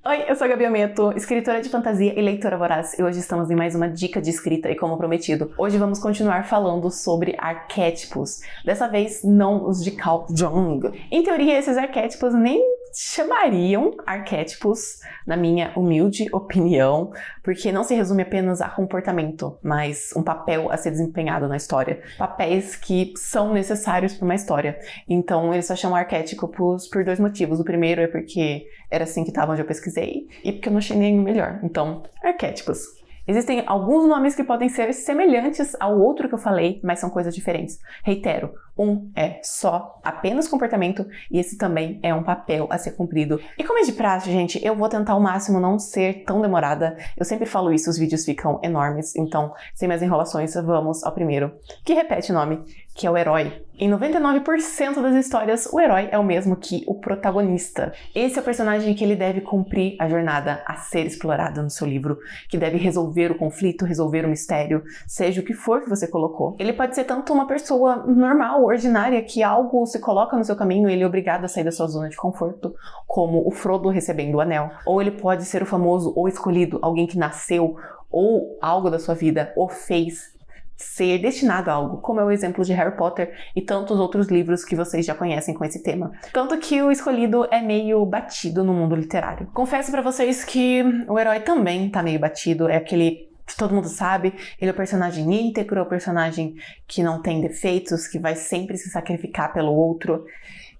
Oi, eu sou a Gabi Ameto, escritora de fantasia e leitora voraz, e hoje estamos em mais uma dica de escrita e como prometido, hoje vamos continuar falando sobre arquétipos, dessa vez não os de Carl Jung. Em teoria, esses arquétipos nem chamariam arquétipos, na minha humilde opinião, porque não se resume apenas a comportamento, mas um papel a ser desempenhado na história, papéis que são necessários para uma história. Então eles só chamam arquétipos por dois motivos. O primeiro é porque era assim que estava onde eu pesquisei, e porque eu não achei nenhum melhor. Então, arquétipos. Existem alguns nomes que podem ser semelhantes ao outro que eu falei, mas são coisas diferentes. Reitero, um é só apenas comportamento e esse também é um papel a ser cumprido. E como é de praxe, gente, eu vou tentar ao máximo não ser tão demorada. Eu sempre falo isso, os vídeos ficam enormes, então, sem mais enrolações, vamos ao primeiro, que repete o nome, que é o herói. Em 99% das histórias, o herói é o mesmo que o protagonista. Esse é o personagem que ele deve cumprir a jornada a ser explorada no seu livro, que deve resolver o conflito, resolver o mistério, seja o que for que você colocou. Ele pode ser tanto uma pessoa normal, ordinária, que algo se coloca no seu caminho e ele é obrigado a sair da sua zona de conforto, como o Frodo recebendo o anel. Ou ele pode ser o famoso ou escolhido, alguém que nasceu ou algo da sua vida o fez ser destinado a algo, como é o exemplo de Harry Potter e tantos outros livros que vocês já conhecem com esse tema. Tanto que o escolhido é meio batido no mundo literário. Confesso pra vocês que o herói também tá meio batido, é aquele que todo mundo sabe, ele é o personagem íntegro, é o personagem que não tem defeitos, que vai sempre se sacrificar pelo outro.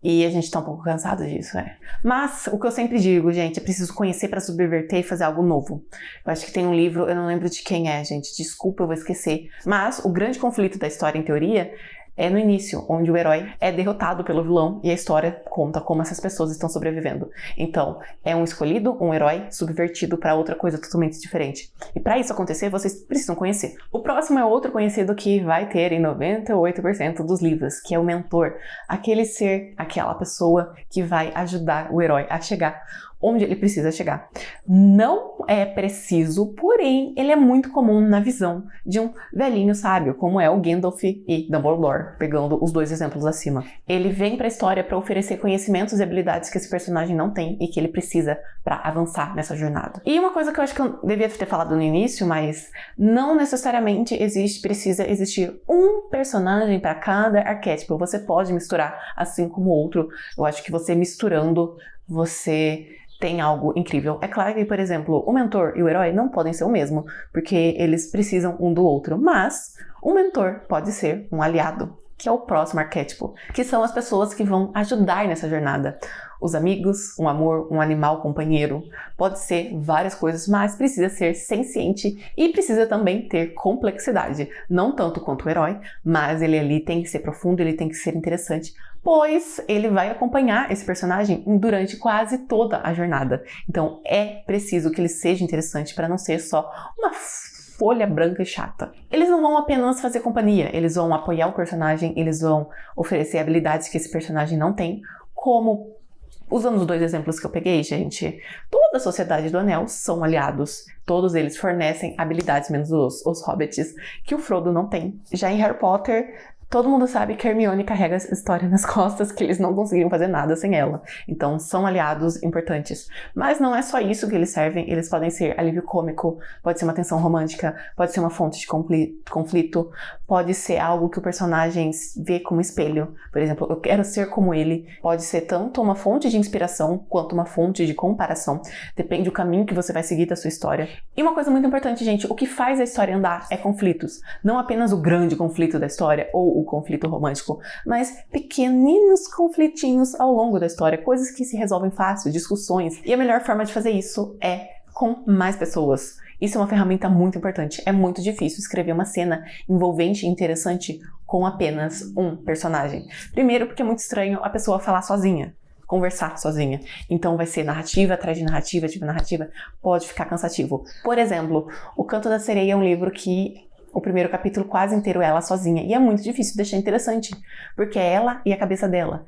E a gente tá um pouco cansado disso, Mas, o que eu sempre digo, gente, é preciso conhecer pra subverter e fazer algo novo. Eu acho que tem um livro, eu não lembro de quem é, gente, desculpa, eu vou esquecer. Mas, o grande conflito da história, em teoria, é no início, onde o herói é derrotado pelo vilão e a história conta como essas pessoas estão sobrevivendo. Então, é um escolhido, um herói subvertido para outra coisa totalmente diferente. E para isso acontecer, vocês precisam conhecer. O próximo é outro conhecido que vai ter em 98% dos livros, que é o mentor. Aquele ser, aquela pessoa que vai ajudar o herói a chegar onde ele precisa chegar. Não é preciso, porém, ele é muito comum na visão de um velhinho sábio, como é o Gandalf e Dumbledore, pegando os dois exemplos acima. Ele vem pra história para oferecer conhecimentos e habilidades que esse personagem não tem e que ele precisa para avançar nessa jornada. E uma coisa que eu acho que eu devia ter falado no início, mas não necessariamente precisa existir um personagem para cada arquétipo. Você pode misturar assim como o outro. Eu acho que você misturando, você tem algo incrível. É claro que, por exemplo, o mentor e o herói não podem ser o mesmo, porque eles precisam um do outro, mas o mentor pode ser um aliado, que é o próximo arquétipo, que são as pessoas que vão ajudar nessa jornada. Os amigos, um amor, um animal companheiro, pode ser várias coisas, mas precisa ser senciente e precisa também ter complexidade. Não tanto quanto o herói, mas ele ali tem que ser profundo, ele tem que ser interessante, pois ele vai acompanhar esse personagem durante quase toda a jornada. Então é preciso que ele seja interessante para não ser só uma folha branca e chata. Eles não vão apenas fazer companhia, eles vão apoiar o personagem, eles vão oferecer habilidades que esse personagem não tem, como, usando os dois exemplos que eu peguei, gente, toda a Sociedade do Anel são aliados. Todos eles fornecem habilidades, menos os hobbits, que o Frodo não tem. Já em Harry Potter, todo mundo sabe que a Hermione carrega essa história nas costas, que eles não conseguiram fazer nada sem ela. Então, são aliados importantes. Mas não é só isso que eles servem, eles podem ser alívio cômico, pode ser uma tensão romântica, pode ser uma fonte de conflito, pode ser algo que o personagem vê como espelho. Por exemplo, eu quero ser como ele. Pode ser tanto uma fonte de inspiração, quanto uma fonte de comparação. Depende do caminho que você vai seguir da sua história. E uma coisa muito importante, gente, o que faz a história andar é conflitos. Não apenas o grande conflito da história, ou o conflito romântico, mas pequeninos conflitinhos ao longo da história, coisas que se resolvem fácil, discussões. E a melhor forma de fazer isso é com mais pessoas. Isso é uma ferramenta muito importante. É muito difícil escrever uma cena envolvente e interessante com apenas um personagem. Primeiro, porque é muito estranho a pessoa falar sozinha, conversar sozinha. Então vai ser narrativa atrás de narrativa, tipo narrativa, pode ficar cansativo. Por exemplo, O Canto da Sereia é um livro que o primeiro capítulo quase inteiro é ela sozinha. E é muito difícil deixar interessante, porque é ela e a cabeça dela.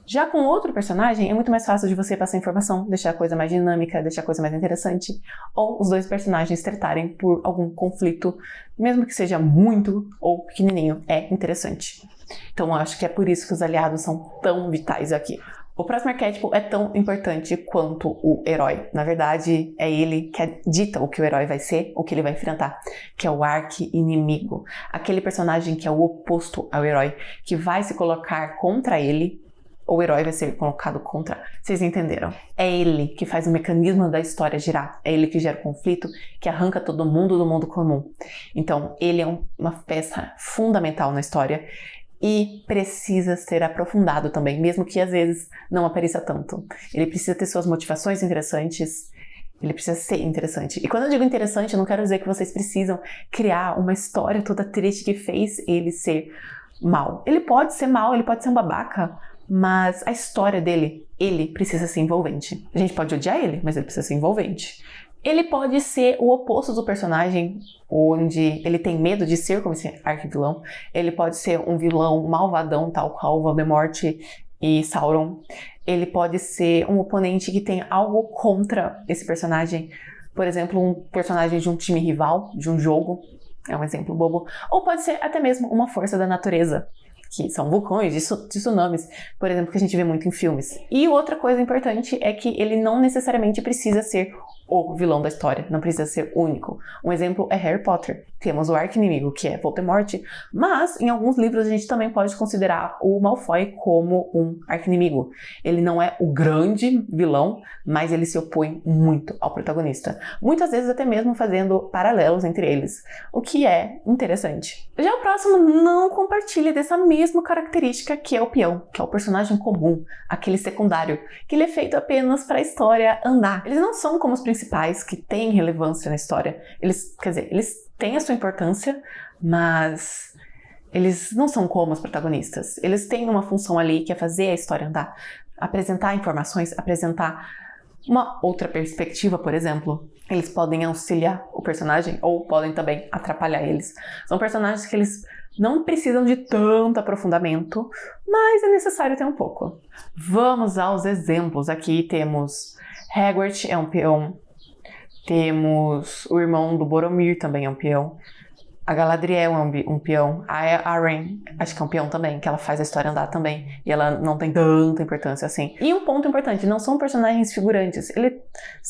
Já com outro personagem, é muito mais fácil de você passar informação, deixar a coisa mais dinâmica, deixar a coisa mais interessante. Ou os dois personagens tratarem por algum conflito, mesmo que seja muito ou pequenininho, é interessante. Então eu acho que é por isso que os aliados são tão vitais aqui. O próximo arquétipo é tão importante quanto o herói. Na verdade, é ele que dita o que o herói vai ser, o que ele vai enfrentar, que é o arqui-inimigo. Aquele personagem que é o oposto ao herói, que vai se colocar contra ele, ou o herói vai ser colocado contra. Vocês entenderam? É ele que faz o mecanismo da história girar. É ele que gera o conflito, que arranca todo mundo do mundo comum. Então, ele é uma peça fundamental na história. E precisa ser aprofundado também, mesmo que às vezes não apareça tanto. Ele precisa ter suas motivações interessantes, ele precisa ser interessante. E quando eu digo interessante, eu não quero dizer que vocês precisam criar uma história toda triste que fez ele ser mal. Ele pode ser mal, ele pode ser um babaca, mas a história dele, ele precisa ser envolvente. A gente pode odiar ele, mas ele precisa ser envolvente. Ele pode ser o oposto do personagem, onde ele tem medo de ser como esse arquivilão. Ele pode ser um vilão malvadão, tal qual Voldemort e Sauron. Ele pode ser um oponente que tem algo contra esse personagem. Por exemplo, um personagem de um time rival, de um jogo. É um exemplo bobo. Ou pode ser até mesmo uma força da natureza, que são vulcões, de tsunamis, por exemplo, que a gente vê muito em filmes. E outra coisa importante é que ele não necessariamente precisa ser o vilão da história, não precisa ser único. Um exemplo é Harry Potter. Temos o arqui-inimigo, que é Voldemort, mas em alguns livros a gente também pode considerar o Malfoy como um arqui-inimigo. Ele não é o grande vilão, mas ele se opõe muito ao protagonista. Muitas vezes até mesmo fazendo paralelos entre eles, o que é interessante. Já o próximo não compartilha dessa mesma característica que é o peão, que é o personagem comum, aquele secundário, que ele é feito apenas para a história andar. Eles não são como os principais que têm relevância na história. Eles têm a sua importância, mas eles não são como os protagonistas. Eles têm uma função ali que é fazer a história andar, apresentar informações, apresentar uma outra perspectiva, por exemplo. Eles podem auxiliar o personagem ou podem também atrapalhar eles. São personagens que eles não precisam de tanto aprofundamento, mas é necessário ter um pouco. Vamos aos exemplos. Aqui temos Hagrid, é um peão. Temos o irmão do Boromir, também é um peão. A Galadriel é um peão. A Arryn, acho que é um peão também, que ela faz a história andar também. E ela não tem tanta importância assim. E um ponto importante, não são personagens figurantes. Eles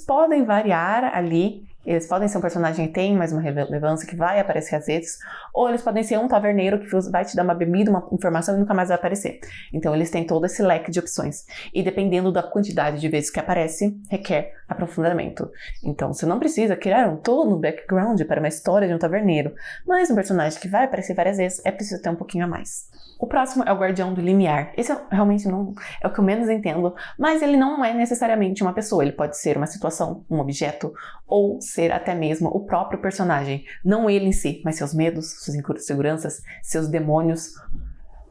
podem variar ali. Eles podem ser um personagem que tem mais uma relevância, que vai aparecer às vezes, ou eles podem ser um taverneiro que vai te dar uma bebida, uma informação e nunca mais vai aparecer. Então eles têm todo esse leque de opções. E dependendo da quantidade de vezes que aparece, requer aprofundamento. Então você não precisa criar todo um background para uma história de um taverneiro, mas um personagem que vai aparecer várias vezes é preciso ter um pouquinho a mais. O próximo é o Guardião do Limiar. Esse realmente não é o que eu menos entendo, mas ele não é necessariamente uma pessoa. Ele pode ser uma situação, um objeto, ou ser até mesmo o próprio personagem. Não ele em si, mas seus medos, suas inseguranças, seus demônios.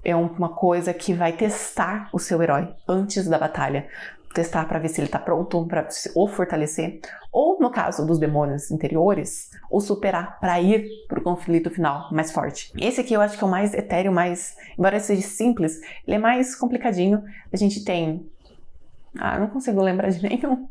É uma coisa que vai testar o seu herói antes da batalha. Testar para ver se ele está pronto para ou fortalecer, ou no caso dos demônios interiores, ou superar para ir para o conflito final mais forte. Esse aqui eu acho que é o mais etéreo, embora seja simples, ele é mais complicadinho. A gente tem... não consigo lembrar de nenhum.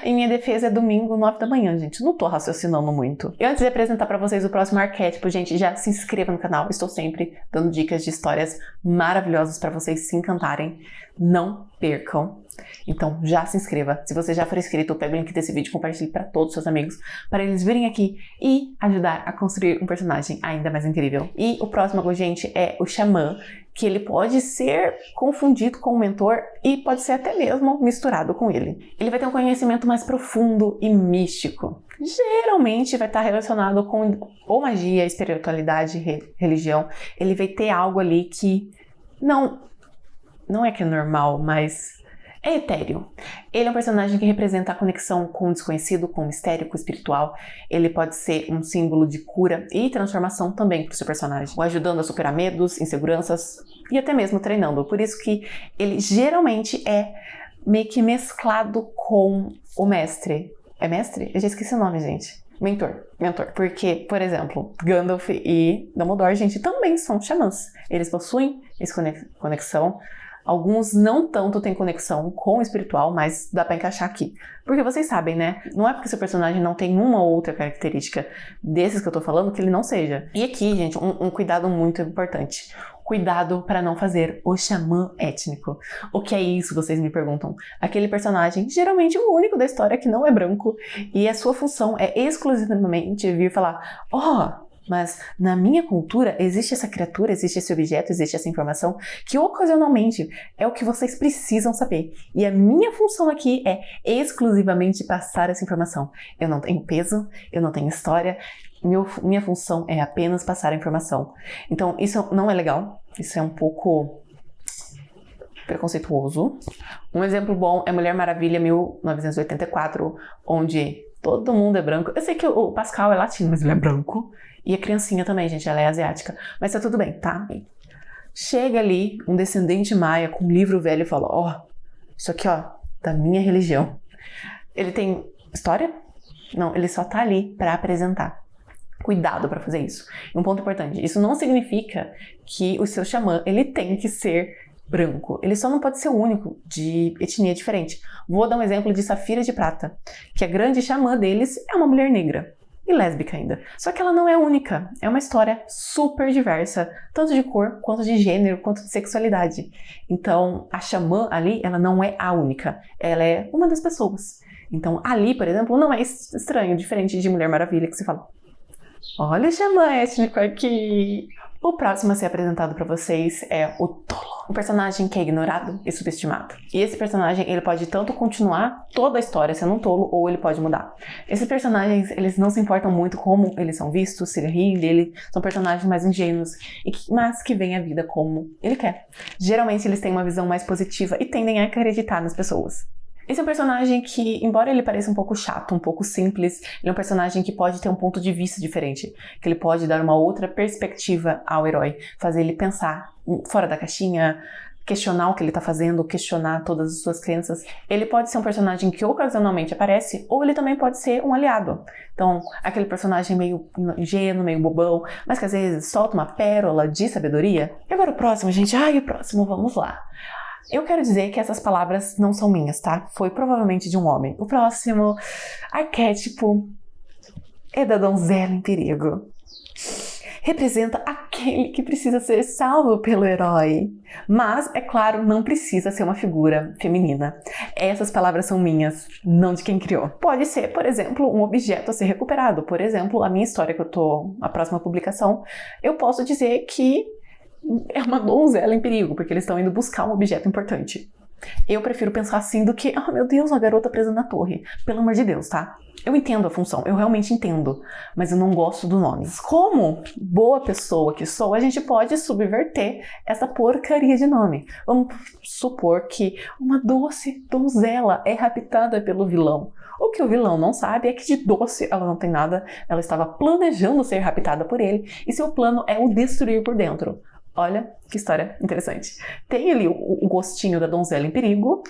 Em minha defesa é domingo, 9 da manhã, gente. Não tô raciocinando muito. E antes de apresentar pra vocês o próximo arquétipo, gente, já se inscreva no canal. Estou sempre dando dicas de histórias maravilhosas pra vocês se encantarem. Não percam. Então, já se inscreva. Se você já for inscrito, pega o link desse vídeo e compartilhe para todos os seus amigos, para eles virem aqui e ajudar a construir um personagem ainda mais incrível. E o próximo, gente, é o Xamã, que ele pode ser confundido com o mentor e pode ser até mesmo misturado com ele. Ele vai ter um conhecimento mais profundo e místico. Geralmente vai estar relacionado com ou magia, espiritualidade, religião. Ele vai ter algo ali que não é que é normal, mas é etéreo. Ele é um personagem que representa a conexão com o desconhecido, com o mistério, com o espiritual. Ele pode ser um símbolo de cura e transformação também para o seu personagem, o ajudando a superar medos, inseguranças e até mesmo treinando. Por isso que ele geralmente é meio que mesclado com o mestre. É mestre? Eu já esqueci o nome, gente. Mentor. Porque, por exemplo, Gandalf e Dumbledore, gente, também são xamãs. Eles possuem essa conexão. Alguns não tanto têm conexão com o espiritual, mas dá pra encaixar aqui. Porque vocês sabem, né? Não é porque seu personagem não tem uma ou outra característica desses que eu tô falando que ele não seja. E aqui, gente, um cuidado muito importante. Cuidado para não fazer o xamã étnico. O que é isso, vocês me perguntam? Aquele personagem, geralmente o único da história que não é branco, e a sua função é exclusivamente vir falar: mas na minha cultura existe essa criatura, existe esse objeto, existe essa informação que ocasionalmente é o que vocês precisam saber. E a minha função aqui é exclusivamente passar essa informação. Eu não tenho peso, eu não tenho história, minha função é apenas passar a informação. Então isso não é legal, isso é um pouco preconceituoso. Um exemplo bom é Mulher Maravilha 1984, onde todo mundo é branco. Eu sei que o Pascal é latino, mas ele é branco. E a criancinha também, gente, ela é asiática. Mas tá tudo bem, tá? Chega ali um descendente maia com um livro velho e fala: isso aqui, da minha religião. Ele tem história? Não, ele só tá ali pra apresentar. Cuidado pra fazer isso. E um ponto importante, isso não significa que o seu xamã, ele tem que ser branco. Ele só não pode ser o único de etnia diferente. Vou dar um exemplo de Safira de Prata, que a grande xamã deles é uma mulher negra. E lésbica ainda. Só que ela não é única. É uma história super diversa, tanto de cor, quanto de gênero, quanto de sexualidade. Então, a xamã ali, ela não é a única. Ela é uma das pessoas. Então, ali, por exemplo, não é estranho, diferente de Mulher Maravilha, que você fala: olha o xamã étnico aqui. O próximo a ser apresentado pra vocês é o Tolo, um personagem que é ignorado e subestimado. E esse personagem, ele pode tanto continuar toda a história sendo um tolo, ou ele pode mudar. Esses personagens, eles não se importam muito como eles são vistos, se riem dele, são personagens mais ingênuos, mas que veem a vida como ele quer. Geralmente eles têm uma visão mais positiva e tendem a acreditar nas pessoas. Esse é um personagem que, embora ele pareça um pouco chato, um pouco simples, ele é um personagem que pode ter um ponto de vista diferente, que ele pode dar uma outra perspectiva ao herói, fazer ele pensar fora da caixinha, questionar o que ele tá fazendo, questionar todas as suas crenças. Ele pode ser um personagem que ocasionalmente aparece, ou ele também pode ser um aliado. Então, aquele personagem meio ingênuo, meio bobão, mas que às vezes solta uma pérola de sabedoria. E agora o próximo, gente? O próximo, vamos lá. Eu quero dizer que essas palavras não são minhas, tá? Foi provavelmente de um homem. O próximo arquétipo é da donzela em perigo. Representa aquele que precisa ser salvo pelo herói. Mas, é claro, não precisa ser uma figura feminina. Essas palavras são minhas, não de quem criou. Pode ser, por exemplo, um objeto a ser recuperado. Por exemplo, a minha história a próxima publicação, eu posso dizer que é uma donzela em perigo, porque eles estão indo buscar um objeto importante. Eu prefiro pensar assim do que, meu Deus, uma garota presa na torre. Pelo amor de Deus, tá? Eu entendo a função, eu realmente entendo, mas eu não gosto do nome. Como boa pessoa que sou, a gente pode subverter essa porcaria de nome. Vamos supor que uma doce donzela é raptada pelo vilão. O que o vilão não sabe é que de doce ela não tem nada, ela estava planejando ser raptada por ele, e seu plano é o destruir por dentro. Olha que história interessante. Tem ali o gostinho da donzela em perigo,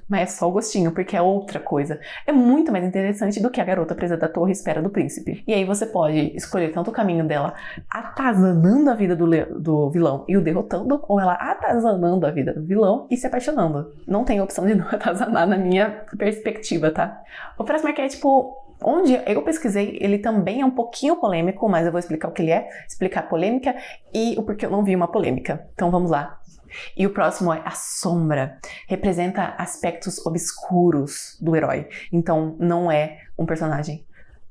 mas é só o gostinho, porque é outra coisa. É muito mais interessante do que a garota presa da torre espera do príncipe. E aí você pode escolher tanto o caminho dela atazanando a vida do vilão e o derrotando, ou ela atazanando a vida do vilão e se apaixonando. Não tem opção de não atazanar na minha perspectiva, tá? O próximo arquétipo, onde eu pesquisei, ele também é um pouquinho polêmico, mas eu vou explicar o que ele é, explicar a polêmica e o porquê eu não vi uma polêmica. Então vamos lá. E o próximo é a sombra. Representa aspectos obscuros do herói. Então não é um personagem,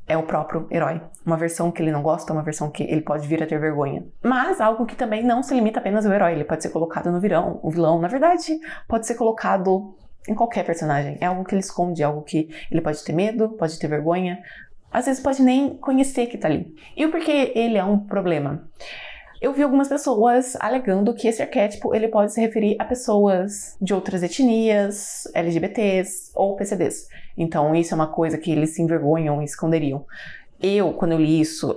é o próprio herói. Uma versão que ele não gosta, uma versão que ele pode vir a ter vergonha. Mas algo que também não se limita apenas ao herói. Ele pode ser colocado no vilão. O vilão, na verdade, pode ser colocado em qualquer personagem. É algo que ele esconde, algo que ele pode ter medo, pode ter vergonha, às vezes pode nem conhecer que tá ali. E o porquê ele é um problema? Eu vi algumas pessoas alegando que esse arquétipo ele pode se referir a pessoas de outras etnias, LGBTs ou PCDs. Então isso é uma coisa que eles se envergonham e esconderiam. Quando eu li isso,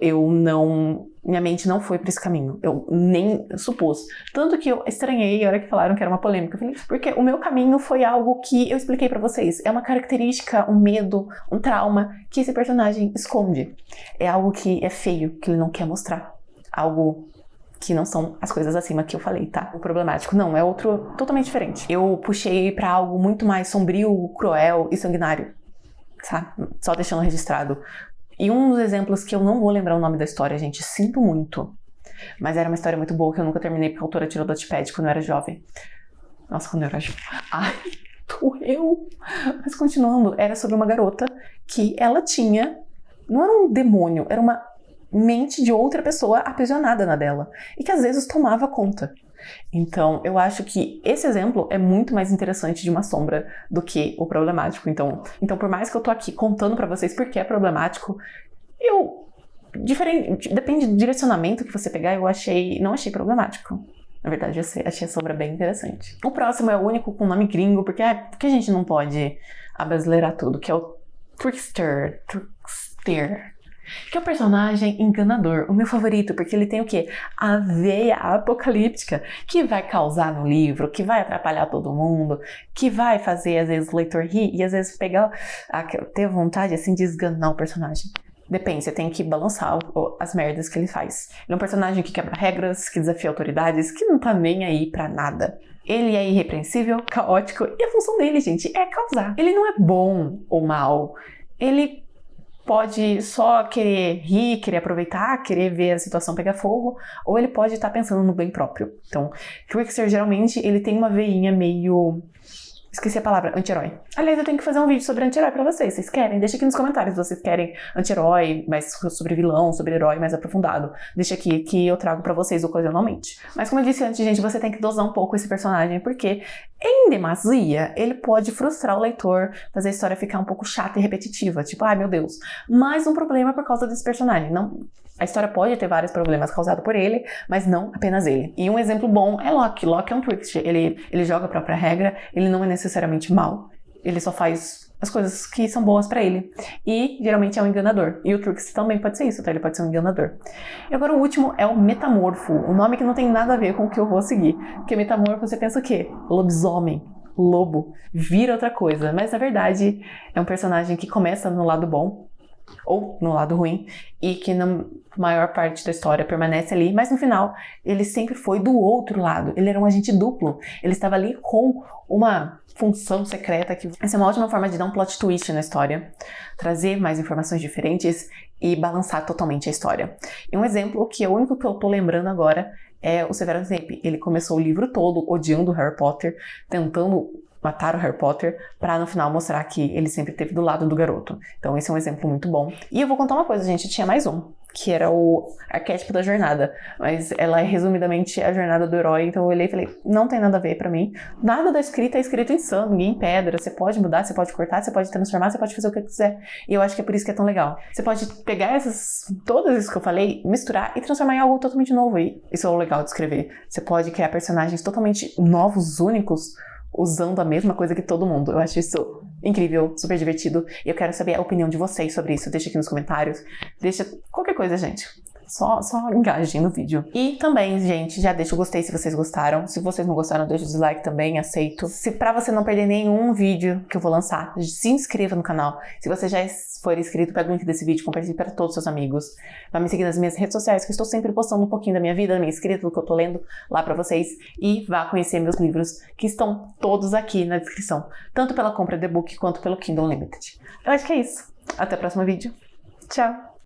minha mente não foi para esse caminho. Eu nem supus. Tanto que eu estranhei a hora que falaram que era uma polêmica. Eu falei, porque o meu caminho foi algo que eu expliquei para vocês. É uma característica, um medo, um trauma que esse personagem esconde. É algo que é feio, que ele não quer mostrar. Algo que não são as coisas acima que eu falei, tá? O problemático não, é outro totalmente diferente. Eu puxei pra algo muito mais sombrio, cruel e sanguinário, sabe? Só deixando registrado. E um dos exemplos que eu não vou lembrar o nome da história, gente, sinto muito. Mas era uma história muito boa que eu nunca terminei porque a autora tirou do Wattpad quando eu era jovem. Nossa, quando eu era jovem. Ai, doeu! Mas continuando, era sobre uma garota que ela tinha... Não era um demônio, era uma mente de outra pessoa aprisionada na dela. E que às vezes tomava conta. Então, eu acho que esse exemplo é muito mais interessante de uma sombra do que o problemático. Então por mais que eu tô aqui contando pra vocês por que é problemático, depende do direcionamento que você pegar, não achei problemático. Na verdade, eu achei a sombra bem interessante. O próximo é o único com nome gringo, porque a gente não pode abrasileirar tudo, que é o Trickster, que é o personagem enganador, o meu favorito, porque ele tem o quê? A veia apocalíptica, que vai causar no livro, que vai atrapalhar todo mundo, que vai fazer, às vezes, o leitor rir e, às vezes, ter vontade, assim, de esganar o personagem. Depende, você tem que balançar as merdas que ele faz. Ele é um personagem que quebra regras, que desafia autoridades, que não tá nem aí pra nada. Ele é irrepreensível, caótico, e a função dele, gente, é causar. Ele não é bom ou mal, ele pode só querer rir, querer aproveitar, querer ver a situação pegar fogo, ou ele pode estar pensando no bem próprio. Então, Trickster, geralmente, ele tem uma veinha meio... Esqueci a palavra, anti-herói. Aliás, eu tenho que fazer um vídeo sobre anti-herói pra vocês. Vocês querem? Deixa aqui nos comentários se vocês querem anti-herói, mais sobre vilão, sobre herói mais aprofundado. Deixa aqui que eu trago pra vocês ocasionalmente. Mas como eu disse antes, gente, você tem que dosar um pouco esse personagem, porque em demasia, ele pode frustrar o leitor, fazer a história ficar um pouco chata e repetitiva. Tipo, ai meu Deus. Mas um problema é por causa desse personagem. A história pode ter vários problemas causados por ele, mas não apenas ele. E um exemplo bom é Locke. Locke é um trickster. Ele joga a própria regra, ele não é necessariamente mal. Ele só faz as coisas que são boas pra ele. E, geralmente, é um enganador. E o trickster também pode ser isso, tá? Ele pode ser um enganador. E agora o último é o Metamorfo. Um nome que não tem nada a ver com o que eu vou seguir. Porque Metamorfo, você pensa o quê? Lobisomem. Lobo. Vira outra coisa. Mas, na verdade, é um personagem que começa no lado bom, ou no lado ruim, e que na maior parte da história permanece ali, mas no final ele sempre foi do outro lado, ele era um agente duplo, ele estava ali com uma função secreta, que essa é uma ótima forma de dar um plot twist na história, trazer mais informações diferentes e balançar totalmente a história. E um exemplo que é o único que eu tô lembrando agora é o Severus Snape. Ele começou o livro todo odiando o Harry Potter, tentando matar o Harry Potter, pra no final mostrar que ele sempre esteve do lado do garoto. Então esse é um exemplo muito bom. E eu vou contar uma coisa, gente, tinha mais um, que era o arquétipo da jornada, mas ela é resumidamente a jornada do herói, então eu olhei e falei, não tem nada a ver pra mim, nada da escrita é escrito em sangue, em pedra, você pode mudar, você pode cortar, você pode transformar, você pode fazer o que quiser, e eu acho que é por isso que é tão legal. Você pode pegar todas isso que eu falei, misturar e transformar em algo totalmente novo, e isso é o legal de escrever. Você pode criar personagens totalmente novos, únicos, usando a mesma coisa que todo mundo. Eu acho isso incrível, super divertido. E eu quero saber a opinião de vocês sobre isso. Deixa aqui nos comentários. Deixa qualquer coisa, gente. Só engajem no vídeo. E também, gente, já deixa o gostei se vocês gostaram. Se vocês não gostaram, deixa o dislike também, aceito. Pra você não perder nenhum vídeo que eu vou lançar, se inscreva no canal. Se você já for inscrito, pega o link desse vídeo, compartilhe para todos os seus amigos. Vai me seguir nas minhas redes sociais, que eu estou sempre postando um pouquinho da minha vida, da minha escrita, do que eu tô lendo lá pra vocês. E vá conhecer meus livros, que estão todos aqui na descrição. Tanto pela compra de e-book, quanto pelo Kindle Unlimited. Eu acho que é isso. Até o próximo vídeo. Tchau!